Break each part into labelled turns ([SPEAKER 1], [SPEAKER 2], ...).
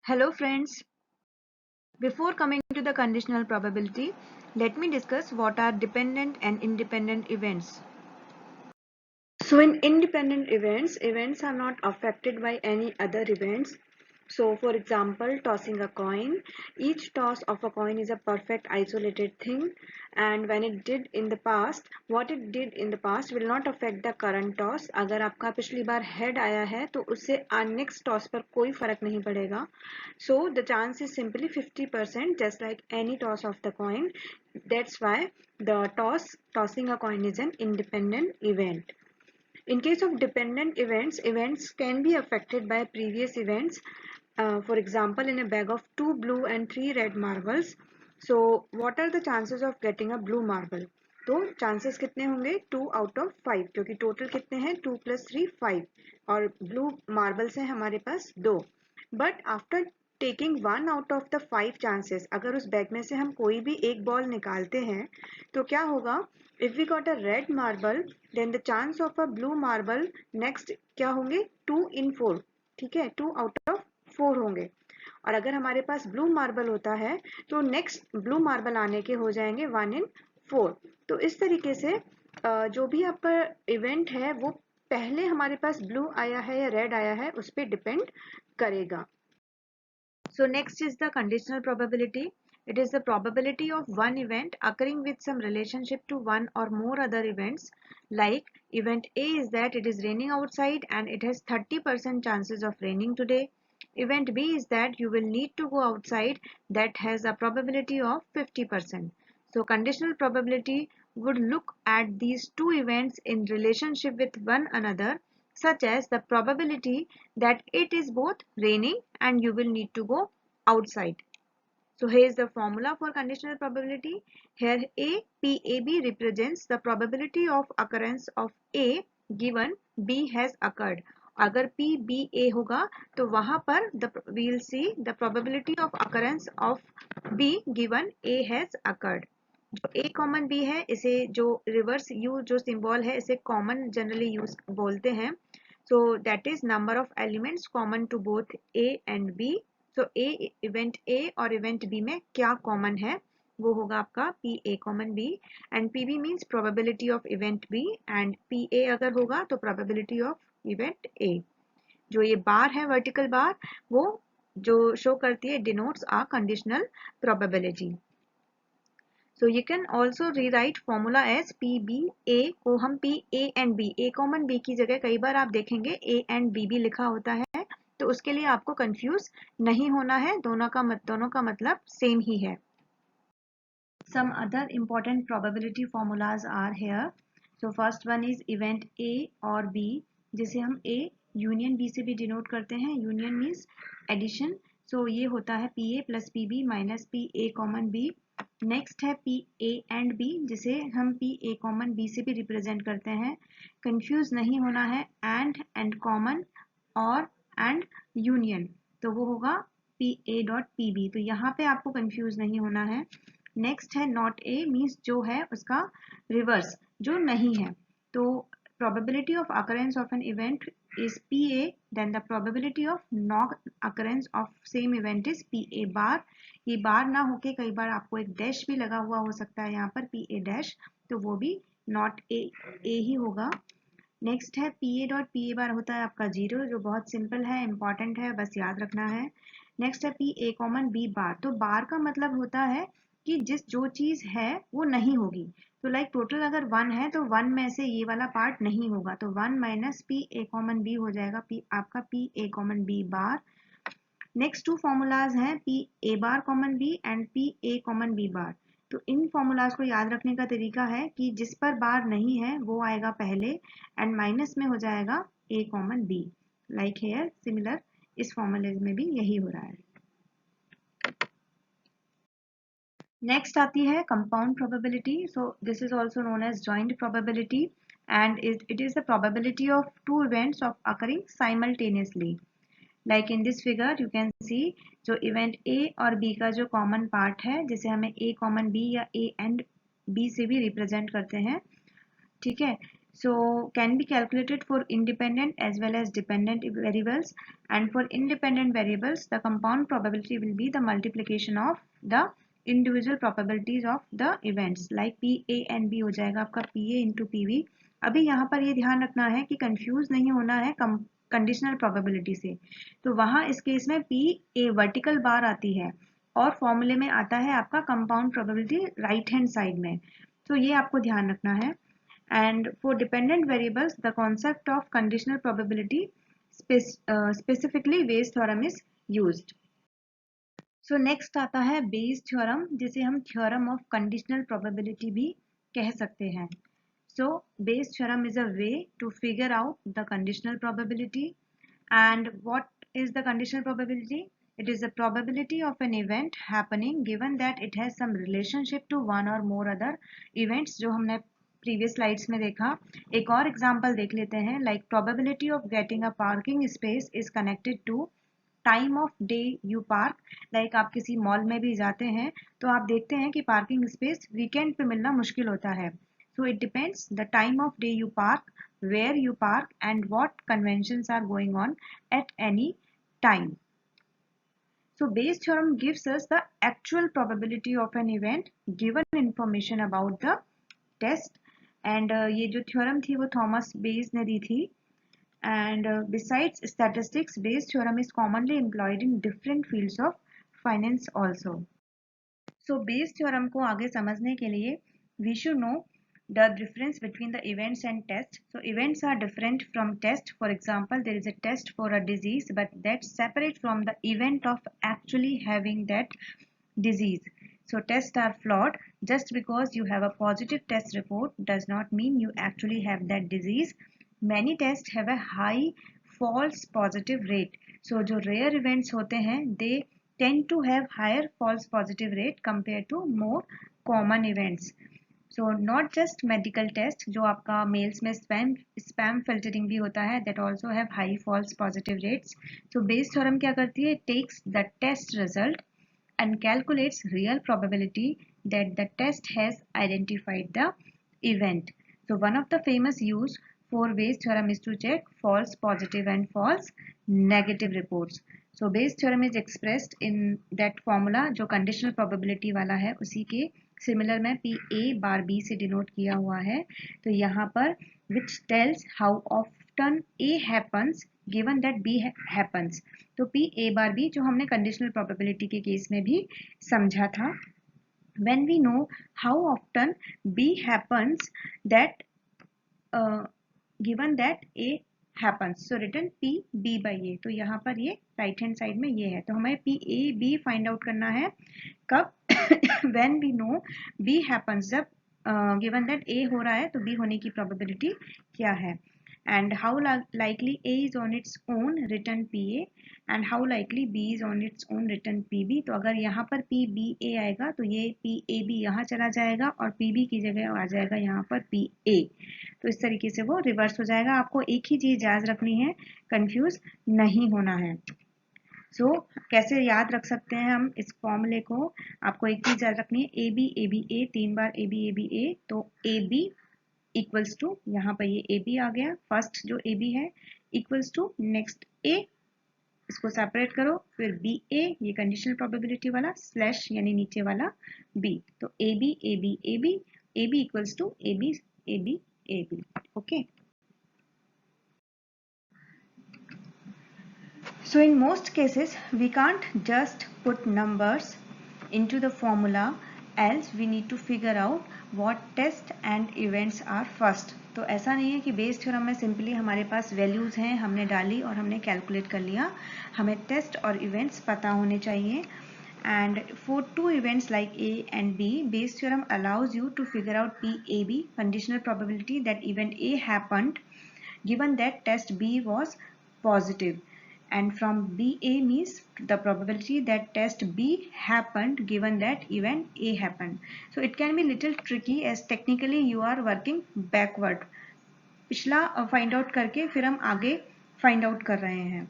[SPEAKER 1] Hello friends, before coming to the conditional probability, let me discuss what are dependent and independent events. So in independent events, events are not affected by any other events. So for example, tossing a coin, each toss of a coin is a perfect isolated thing, and when it did in the past, what it did in the past will not affect the current toss. अगर आपका पिछली बार head आया है तो उससे next toss पर कोई फर्क नहीं पड़ेगा. So the chance is simply 50% just like any toss of the coin. That's why the tossing a coin is an independent event. In case of dependent events, events can be affected by previous events. For example, in a bag of 2 blue and 3 red marbles. So, what are the chances of getting a blue marble? तो chances कितने होंगे 2 out of 5 क्योंकि total कितने हैं 2 plus 3 5 और blue marbles हैं हमारे पास 2. But after taking 1 out of the 5 chances, अगर उस बैग में से हम कोई भी एक बॉल निकालते हैं तो क्या होगा? If we got a red marble, then the chance of a blue marble next क्या होंगे 2 in 4. ठीक है 2 out of 4 होंगे. और अगर हमारे पास ब्लू मार्बल होता है तो नेक्स्ट ब्लू मार्बल आने के हो जाएंगे 1 in 4. तो इस तरीके से जो भी आपका इवेंट है वो पहले हमारे पास ब्लू आया है या रेड आया है उस पर डिपेंड करेगा. So next is the conditional probability. It is the probability of one event occurring with some relationship to one or more other events. Like event A is that it is raining outside and it has 30% chances of raining today. Event B is that you will need to go outside, that has a probability of 50%. So conditional probability would look at these two events in relationship with one another, such as the probability that it is both raining and you will need to go outside. So here is the formula for conditional probability. Here PAB represents the probability of occurrence of A given B has occurred. अगर PBA होगा तो वहां पर we will see the probability of occurrence of B given A has occurred. जो A common B है इसे जो reverse U जो सिंबल है इसे कॉमन जनरली यूज बोलते हैं. So that is number of elements common to both A and B. So event A और event B में क्या common है वो होगा आपका PA common B and PB means probability of event B and PA अगर होगा तो probability of event A. जो ये बार है vertical बार वो जो शो करती है denotes a conditional probability. So you can also rewrite formula as PBA को हम PA and B A common B की जगह कई बार आप देखेंगे A and B भी लिखा होता है तो उसके लिए आपको कंफ्यूज नहीं होना है. दोनों का मतलब सेम ही है. Some other important probability formulas are here. So first one is event A और B जिसे हम A union B से भी डिनोट करते हैं. Union means addition. So ये होता है PA plus PB minus PA common B. Next है पी ए एंड बी जिसे हम पी ए कॉमन बी से भी रिप्रेजेंट करते हैं. कंफ्यूज नहीं होना है एंड कॉमन और एंड यूनियन तो वो होगा P A dot P B. तो यहाँ पे आपको कंफ्यूज नहीं होना है. नेक्स्ट है नॉट ए मीन्स जो है उसका रिवर्स जो नहीं है. तो probability of occurrence of an event is PA, then the probability of non occurrence of same event is PA bar. ये बार ना होके कई बार आपको एक डैश भी लगा हुआ हो सकता है यहाँ पर PA डैश तो वो भी नॉट ए ही होगा. नेक्स्ट है PA डॉट PA बार होता है आपका 0 जो बहुत सिंपल है इंपॉर्टेंट है बस याद रखना है. नेक्स्ट है PA कॉमन B बार. तो बार का मतलब होता है कि जो चीज है वो नहीं होगी. तो लाइक टोटल अगर 1 है तो 1 में से ये वाला पार्ट नहीं होगा तो 1 माइनस PA कॉमन B हो जाएगा आपका PA common B bar. Next two formulas हैं PA bar common B and PA common B bar. तो इन फॉर्मूलाज को याद रखने का तरीका है कि जिस पर बार नहीं है वो आएगा पहले एंड माइनस में हो जाएगा A common B. Like here similar इस फॉर्मूले में भी यही हो रहा है. नेक्स्ट आती है compound probability. So this is also known as joint probability and it is the probability of two events of occurring simultaneously. Like in this figure you can see जो इवेंट ए और बी का जो common part है जिसे हमें ए common B या A and B से भी रिप्रेजेंट करते हैं. ठीक है. So can be calculated for independent as well as dependent variables, and for independent variables the compound probability will be the multiplication of the individual probabilities of the events, like PA and B हो जाएगा आपका PA into PB। अभी यहाँ पर ये ध्यान रखना है कि कंफ्यूज नहीं होना है कंडीशनल प्रोबेबिलिटी से। तो वहां इस केस में PA वर्टिकल बार आती है और फॉर्मूले में आता है आपका compound probability right hand side में, तो ये आपको ध्यान रखना है। And for dependent variables, the concept of conditional probability specifically Bayes theorem is used. So next आता है Bayes theorem, जिसे हम theorem of conditional probability भी कह सकते हैं। So Bayes theorem is a way to figure out the conditional probability. And what is the conditional probability? It is the probability of an event happening given that it has some relationship to one or more other events, जो हमने previous slides में देखा। एक और example देख लेते हैं, like probability of getting a parking space is connected to time of day you park. Like आप किसी मॉल में भी जाते हैं तो आप देखते हैं कि पार्किंग स्पेस वीकेंड पे मिलना मुश्किल होता है। So it depends the time of day you park, where you park, and what conventions are going on at any time. So Bayes theorem gives us the actual probability of an event given information about the test, and ये जो theorem थी वो Thomas beige ने दी थी। And besides statistics, Bayes theorem is commonly employed in different fields of finance also. So Bayes theorem को आगे समझने के लिए we should know the difference between the events and tests. So events are different from test. For example, there is a test for a disease, but that's separate from the event of actually having that disease. So tests are flawed. Just because you have a positive test report does not mean you actually have that disease. Many tests have a high false positive rate. So जो rare events होते हैं, they tend to have higher false positive rate compared to more common events. So not just medical test, जो आपका mails में spam filtering भी होता है, that also have high false positive rates. So Bayes theorem क्या करती है, takes the test result and calculates real probability that the test has identified the event. So one of the famous use for Bayes theorem is to check false positive and false negative reports. So Bayes theorem is expressed in that formula जो conditional probability वाला है, उसी के similar में P A bar B से denote किया हुआ है। तो यहाँ पर which tells how often A happens given that B happens. तो P A बार B जो हमने कंडीशनल प्रोबेबिलिटी के केस में भी समझा था। When we know how often B happens, that given that A happens, so written P B by A। तो यहाँ पर ये राइट हैंड साइड में ये है, तो हमें P A B find out करना है कब when we know B happens, जब given that A हो रहा है तो B होने की probability क्या है, and how likely A is on its own written PA and how likely B is on its own written PB। तो अगर यहाँ पर PBA आएगा तो ये PAB यहाँ चला जाएगा और PB की जगह आ जाएगा यहाँ पर PA। तो इस तरीके से वो रिवर्स हो जाएगा। आपको एक ही चीज याद रखनी है, कंफ्यूज नहीं होना है। सो कैसे याद रख सकते हैं हम इस फॉर्मूले को, आपको एक चीज याद रखनी है, A B A B A, 3 बार A B A B A, तो ए बी इक्वल्स टू, यहाँ पर ये ए बी आ गया, फर्स्ट जो ए बी है इक्वल्स टू नेक्स्ट ए, इसको सेपरेट करो, फिर बी ए, ये कंडीशनल प्रोबेबिलिटी वाला स्लैश यानी नीचे वाला बी, तो A B A B A B, A B equals to A B A B A B. Okay, so in most cases we can't just put numbers into the formula, else we need to figure out what test and events are first। तो ऐसा नहीं है कि Bayes theorem में simply हमारे पास values हैं, हमने डाली और हमने कैलकुलेट कर लिया, हमें टेस्ट और इवेंट्स पता होने चाहिए। And for two events like A and B, Bayes theorem allows you to figure out PAB, conditional probability that event A happened given that test B was positive, and from BA means the probability that test B happened given that event A happened. So it can be little tricky as technically you are working backward, पिछला find out करके फिर हम आगे find out कर रहे हैं।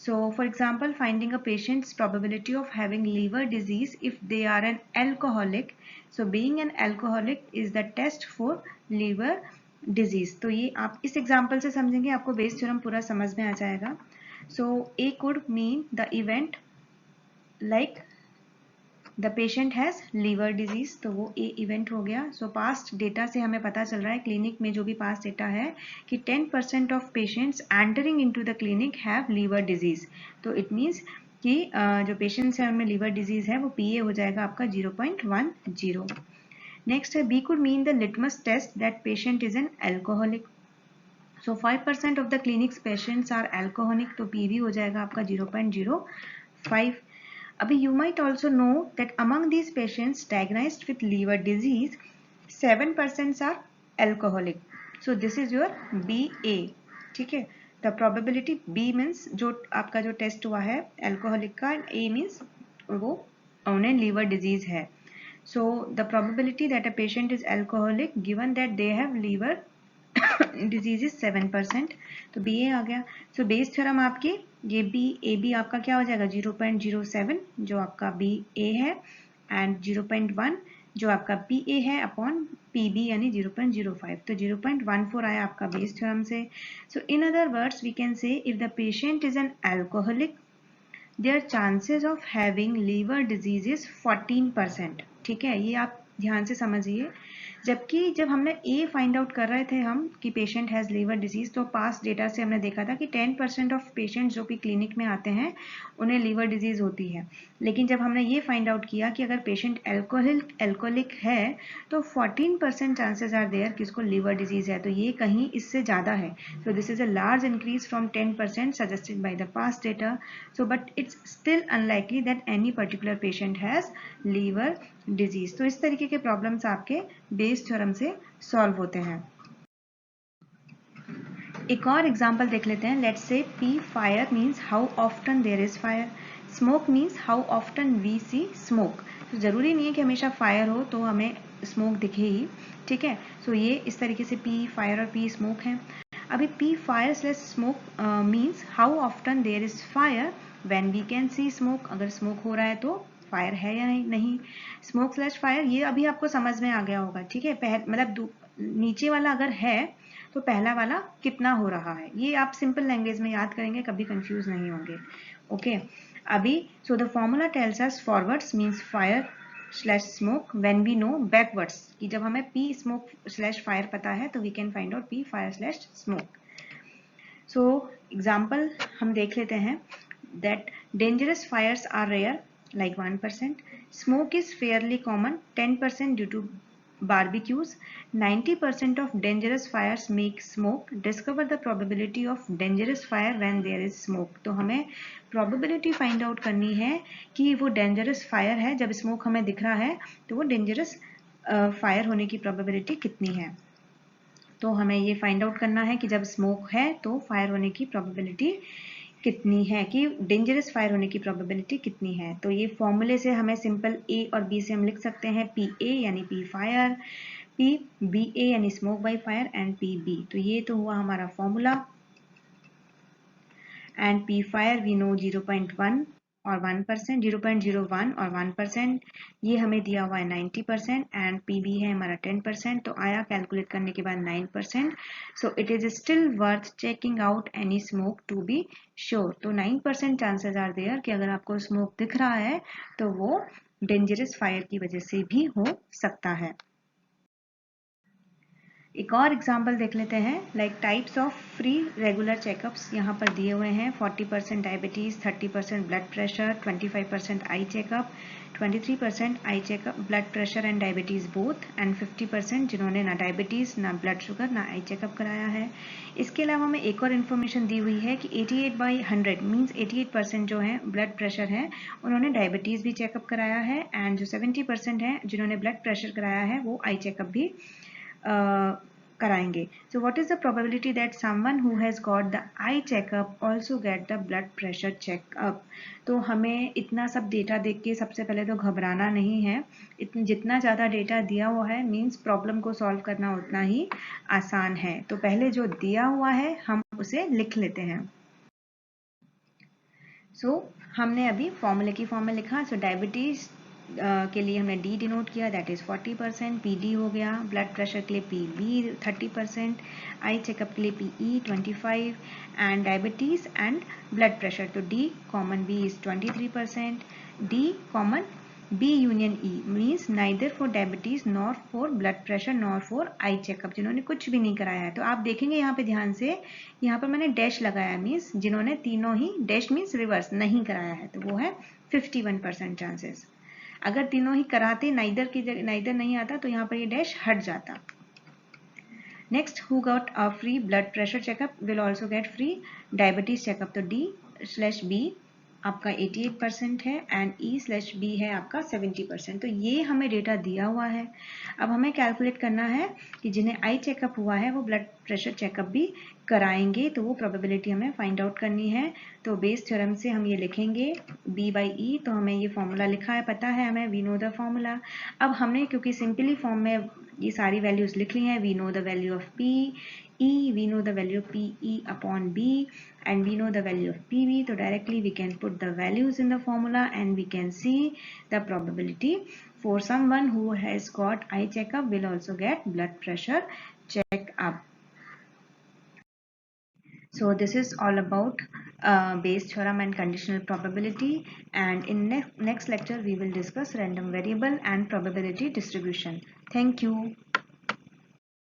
[SPEAKER 1] So for example, finding a patient's probability of having liver disease if they are an alcoholic. So being an alcoholic is the test for liver disease. तो ये आप इस एग्जाम्पल से समझेंगे, आपको बेस थ्योरम पूरा समझ में आ जाएगा। So A could mean the event like the patient has liver disease, तो वो ए इवेंट हो गया। सो पास्ट डेटा से हमें पता चल रहा है, क्लिनिक में जो भी पास्ट डेटा है, कि 10% of patients entering into the clinic have liver disease. तो इट मीन्स कि जो पेशेंट्स हैं उनमें लीवर डिजीज है, वो पीए हो जाएगा आपका 0.10। नेक्स्ट है B could mean the litmus test that patient is an alcoholic. So 5% of the clinics patients are alcoholic, तो पीवी हो जाएगा आपका 0.05। Abhi, you might also know that among these patients diagnosed with liver disease, 7% are alcoholic. So this is your BA. ठीक है, the probability B means जो आपका जो test हुआ है alcoholic का, A means वो उन्हें liver disease है. So the probability that a patient is alcoholic given that they have liver disease is 7%. तो BA आ गया. So बेस थ्योरम आपकी ये AB आपका क्या हो जाएगा 0.07 जो आपका BA है, एंड 0.1 जो आपका PA है अपॉन PB यानी 0.05, तो 0.14 आया आपका बेस थ्योरम से. So in other words we can say if the patient is an alcoholic their chances of having liver disease is 14%. ठीक है, ये आप ध्यान से समझिए. जबकि जब हमने ए फाइंड आउट कर रहे थे हम कि पेशेंट हैज़ लीवर डिजीज, तो पास्ट डेटा से हमने देखा था कि 10% ऑफ पेशेंट जो कि क्लिनिक में आते हैं उन्हें लीवर डिजीज होती है. लेकिन जब हमने ये फाइंड आउट किया कि अगर पेशेंट एल्कोहलिक है तो 14% चांसेस आर देयर कि उसको लीवर डिजीज है, तो ये कहीं इससे ज़्यादा है. So this is a large increase from 10% suggested by the past data. So but it's still unlikely that any particular patient has liver disease. तो इस तरीके के प्रॉब्लम्स आपके बेस थ्योरम से सॉल्व होते हैं. एक और एग्जांपल देख लेते हैं. Let's say P fire means how often there is fire, smoke means how often we see smoke. तो जरूरी नहीं है कि हमेशा फायर हो तो हमें स्मोक दिखे ही. ठीक है, सो ये इस तरीके से पी फायर और पी स्मोक है. अभी P fire slash smoke means how often there is fire when we can see smoke. अगर स्मोक हो रहा है तो फायर है या नहीं. स्मोक स्लैश फायर ये अभी आपको समझ में आ गया होगा. ठीक है, मतलब नीचे वाला अगर है तो पहला वाला कितना हो रहा है, ये आप सिंपल लैंग्वेज में याद करेंगे, कभी कंफ्यूज नहीं होंगे. ओके, अभी so the formula tells us forwards means fire slash smoke when we know backwards, कि जब हमें पी स्मोक स्लैश फायर पता है तो we can find out P fire slash smoke. So example हम देख लेते हैं. That dangerous fires are rare like 1%. Smoke is fairly common 10% due to barbecues. 90% of dangerous fires make smoke. Discover the probability of dangerous fire when there is smoke. तो हमें probability find out करनी है कि वो dangerous fire है, जब smoke हमें दिख रहा है तो वो dangerous fire होने की probability कितनी है. तो हमें ये फाइंड आउट करना है कि जब स्मोक है तो फायर होने की प्रोबेबिलिटी कितनी है, कि डेंजरस फायर होने की प्रोबेबिलिटी कितनी है. तो ये फॉर्मूले से हमें सिंपल ए और बी से हम लिख सकते हैं पी ए यानी P fire, P B A यानी smoke by fire, and P B. तो ये तो हुआ हमारा formula. And P fire we know 0.1 और 1%, 0.01 और 1%, ये हमें दिया हुआ है 90%, एंड पी बी है हमारा 10%. तो आया कैलकुलेट करने के बाद 9%. So it is still worth checking out any smoke to be sure. तो 9% चांसेस आर देयर कि अगर आपको स्मोक दिख रहा है तो वो डेंजरस फायर की वजह से भी हो सकता है. एक और एग्जाम्पल देख लेते हैं. Like types of free regular checkups यहाँ पर दिए हुए हैं. 40% diabetes, 30% blood pressure, 25% eye checkup, 23% eye checkup blood pressure and diabetes both, and 50% जिन्होंने ना डायबिटीज ना ब्लड शुगर ना आई चेकअप कराया है. इसके अलावा हमें एक और इन्फॉर्मेशन दी हुई है कि 88/100 मीन्स 88% जो है ब्लड प्रेशर है उन्होंने डायबिटीज भी चेकअप कराया है, एंड जो 70% है जिन्होंने ब्लड प्रेशर कराया है वो आई चेकअप भी कराएंगे. So what is the probability that someone who has got the eye checkup also get the blood pressure checkup? तो हमें इतना सब डेटा देख के सबसे पहले तो घबराना नहीं है. जितना ज़्यादा डेटा दिया हुआ है मीन्स प्रॉब्लम को सॉल्व करना उतना ही आसान है. तो पहले जो दिया हुआ है हम उसे लिख लेते हैं. हमने अभी फॉर्मूले की फॉर्म में लिखा. डायबिटीज के लिए हमने D डिनोट किया, दैट इज़ 40%, PD हो गया, ब्लड प्रेशर के लिए PB 30%, आई चेकअप के लिए PE 25, and diabetes and blood pressure, तो D common B is 23%, D common B union E means neither for diabetes nor for blood pressure nor for eye checkup, जिन्होंने कुछ भी नहीं कराया है। तो आप देखेंगे यहाँ पे ध्यान से, यहाँ पर मैंने डैश लगाया मीन्स जिन्होंने तीनों ही, डैश मीन्स रिवर्स नहीं कराया है, तो वो है 51% चांसेस। अगर तीनों ही कराते, नाइदर की जगह नाइदर नहीं आता, तो यहाँ पर ये डैश हट जाता। Next, who got a free blood pressure checkup will also get free diabetes checkup, तो D/B आपका 88% है एंड E/B है आपका 70%। तो ये हमें डेटा दिया हुआ है। अब हमें कैलकुलेट करना है कि जिन्हें आई चेकअप हुआ है वो ब्लड प्रेशर चेकअप भी कराएंगे, तो वो प्रोबेबिलिटी हमें फाइंड आउट करनी है। तो बेस थ्योरम से हम ये लिखेंगे B/E, तो हमें ये फॉर्मूला लिखा है, पता है हमें, वी नो द फॉर्मूला। अब हमने क्योंकि सिंपली फॉर्म में ये सारी वैल्यूज लिख ली हैं, we know the value of P, E, we know the value of PE upon B, and we know the value of PV, so directly we can put the values in the formula and we can see the probability for someone who has got eye checkup will also get blood pressure check-up. So this is all about Bayes theorem and conditional probability, and in next lecture we will discuss random variable and probability distribution. Thank you.